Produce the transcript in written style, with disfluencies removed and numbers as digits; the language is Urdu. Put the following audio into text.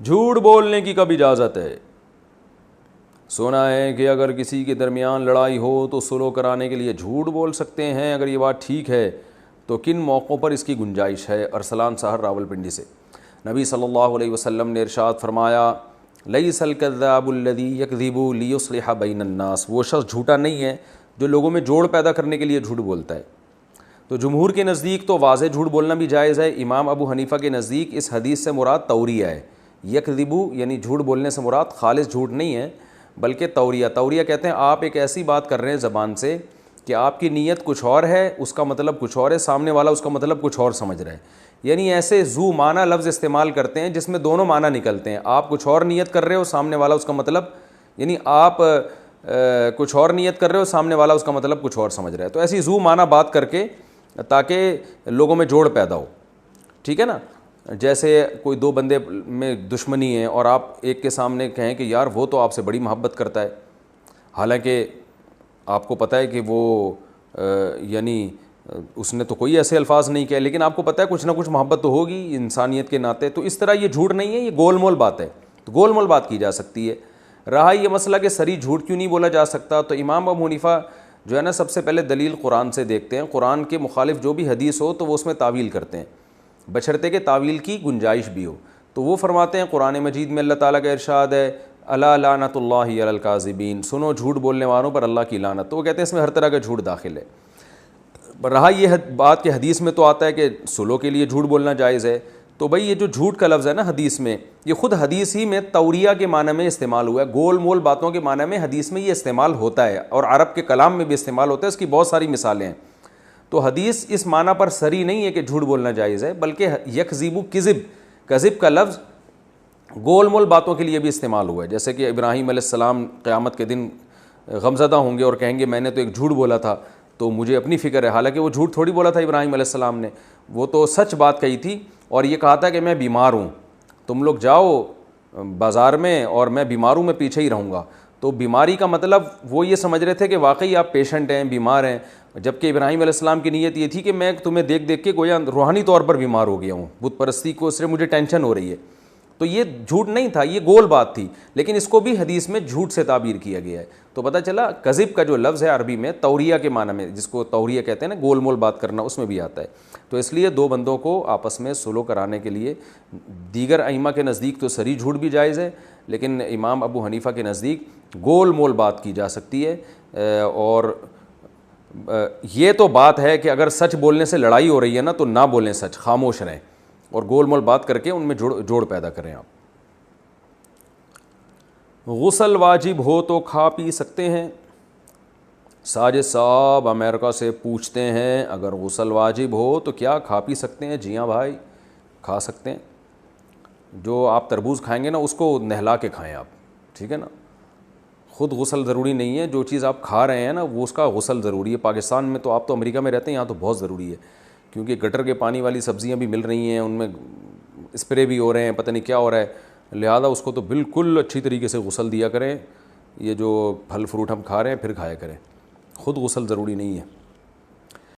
جھوٹ بولنے کی کب اجازت ہے؟ سنا ہے کہ اگر کسی کے درمیان لڑائی ہو تو صلح کرانے کے لیے جھوٹ بول سکتے ہیں، اگر یہ بات ٹھیک ہے تو کن موقعوں پر اس کی گنجائش ہے؟ ارسلان سحر راولپنڈی سے۔ نبی صلی اللہ علیہ وسلم نے ارشاد فرمایا، لیس الکذاب الذی یکذب لیصلح بین الناس، وہ شخص جھوٹا نہیں ہے جو لوگوں میں جوڑ پیدا کرنے کے لیے جھوٹ بولتا ہے۔ تو جمہور کے نزدیک تو واضح جھوٹ بولنا بھی جائز ہے۔ امام ابو حنیفہ کے نزدیک اس حدیث سے مراد توریہ ہے۔ یکذب یعنی جھوٹ بولنے سے مراد خالص جھوٹ نہیں ہے بلکہ توریہ کہتے ہیں آپ ایک ایسی بات کر رہے ہیں زبان سے کہ آپ کی نیت کچھ اور ہے، اس کا مطلب کچھ اور ہے، سامنے والا اس کا مطلب کچھ اور سمجھ رہا ہے۔ یعنی ایسے ذو معنی لفظ استعمال کرتے ہیں جس میں دونوں معنی نکلتے ہیں، آپ کچھ اور نیت کر رہے ہو، سامنے والا اس کا مطلب، یعنی آپ کچھ اور نیت کر رہے ہو، سامنے والا اس کا مطلب کچھ اور سمجھ رہا ہے۔ تو ایسی ذو معنی بات کر کے تاکہ لوگوں میں جوڑ پیدا ہو، ٹھیک ہے نا۔ جیسے کوئی دو بندے میں دشمنی ہے اور آپ ایک کے سامنے کہیں کہ یار وہ تو آپ سے بڑی محبت کرتا ہے، حالانکہ آپ کو پتہ ہے کہ وہ یعنی اس نے تو کوئی ایسے الفاظ نہیں کہے، لیکن آپ کو پتہ ہے کچھ نہ کچھ محبت تو ہوگی انسانیت کے ناطے۔ تو اس طرح یہ جھوٹ نہیں ہے، یہ گول مول بات ہے، تو گول مول بات کی جا سکتی ہے۔ رہا یہ مسئلہ کہ صریح جھوٹ کیوں نہیں بولا جا سکتا، تو امام ابو حنیفہ جو ہے نا سب سے پہلے دلیل قرآن سے دیکھتے ہیں، قرآن کے مخالف جو بھی حدیث ہو تو وہ اس میں تعویل کرتے ہیں، بشرطے کہ تعویل کی گنجائش بھی ہو۔ تو وہ فرماتے ہیں قرآن مجید میں اللہ تعالیٰ کا ارشاد ہے، الا لعنت اللہ علی الکاذبین، سنو جھوٹ بولنے والوں پر اللہ کی لعنت۔ تو وہ کہتے ہیں اس میں ہر طرح کا جھوٹ داخل ہے۔ رہا یہ بات کہ حدیث میں تو آتا ہے کہ صلح کے لیے جھوٹ بولنا جائز ہے، تو بھئی یہ جو جھوٹ کا لفظ ہے نا حدیث میں، یہ خود حدیث ہی میں توریہ کے معنی میں استعمال ہوا ہے، گول مول باتوں کے معنی میں حدیث میں یہ استعمال ہوتا ہے، اور عرب کے کلام میں بھی استعمال ہوتا ہے، اس کی بہت ساری مثالیں ہیں۔ تو حدیث اس معنی پر صریح نہیں ہے کہ جھوٹ بولنا جائز ہے، بلکہ یکذب کذب کا لفظ گول مول باتوں کے لیے بھی استعمال ہوا ہے، جیسے کہ ابراہیم علیہ السلام قیامت کے دن غمزدہ ہوں گے اور کہیں گے میں نے تو ایک جھوٹ بولا تھا تو مجھے اپنی فکر ہے، حالانکہ وہ جھوٹ تھوڑی بولا تھا ابراہیم علیہ السلام نے، وہ تو سچ بات کہی تھی، اور یہ کہا تھا کہ میں بیمار ہوں، تم لوگ جاؤ بازار میں اور میں بیمار ہوں، میں پیچھے ہی رہوں گا۔ تو بیماری کا مطلب وہ یہ سمجھ رہے تھے کہ واقعی آپ پیشنٹ ہیں، بیمار ہیں، جبکہ ابراہیم علیہ السلام کی نیت یہ تھی کہ میں تمہیں دیکھ دیکھ کے گویا روحانی طور پر بیمار ہو گیا ہوں، بت پرستی کو اس سے مجھے ٹینشن ہو رہی ہے۔ تو یہ جھوٹ نہیں تھا، یہ گول بات تھی، لیکن اس کو بھی حدیث میں جھوٹ سے تعبیر کیا گیا ہے۔ تو پتہ چلا کذب کا جو لفظ ہے عربی میں توریہ کے معنی میں، جس کو توریہ کہتے ہیں نا گول مول بات کرنا، اس میں بھی آتا ہے۔ تو اس لیے دو بندوں کو آپس میں صلح کرانے کے لیے دیگر ائمہ کے نزدیک تو صریح جھوٹ بھی جائز ہے، لیکن امام ابو حنیفہ کے نزدیک گول مول بات کی جا سکتی ہے۔ اور یہ تو بات ہے کہ اگر سچ بولنے سے لڑائی ہو رہی ہے نا تو نہ بولیں سچ، خاموش رہیں، اور گول مول بات کر کے ان میں جوڑ پیدا کریں آپ۔ غسل واجب ہو تو کھا پی سکتے ہیں؟ ساجد صاحب امریکہ سے پوچھتے ہیں اگر غسل واجب ہو تو کیا کھا پی سکتے ہیں؟ جی ہاں بھائی، کھا سکتے ہیں۔ جو آپ تربوز کھائیں گے نا اس کو نہلا کے کھائیں آپ، ٹھیک ہے نا، خود غسل ضروری نہیں ہے، جو چیز آپ کھا رہے ہیں نا وہ اس کا غسل ضروری ہے۔ پاکستان میں تو آپ تو امریکہ میں رہتے ہیں، یہاں تو بہت ضروری ہے، کیونکہ گٹر کے پانی والی سبزیاں بھی مل رہی ہیں، ان میں اسپرے بھی ہو رہے ہیں، پتہ نہیں کیا ہو رہا ہے، لہذا اس کو تو بالکل اچھی طریقے سے غسل دیا کریں۔ یہ جو پھل فروٹ ہم کھا رہے ہیں پھر کھایا کریں، خود غسل ضروری نہیں ہے۔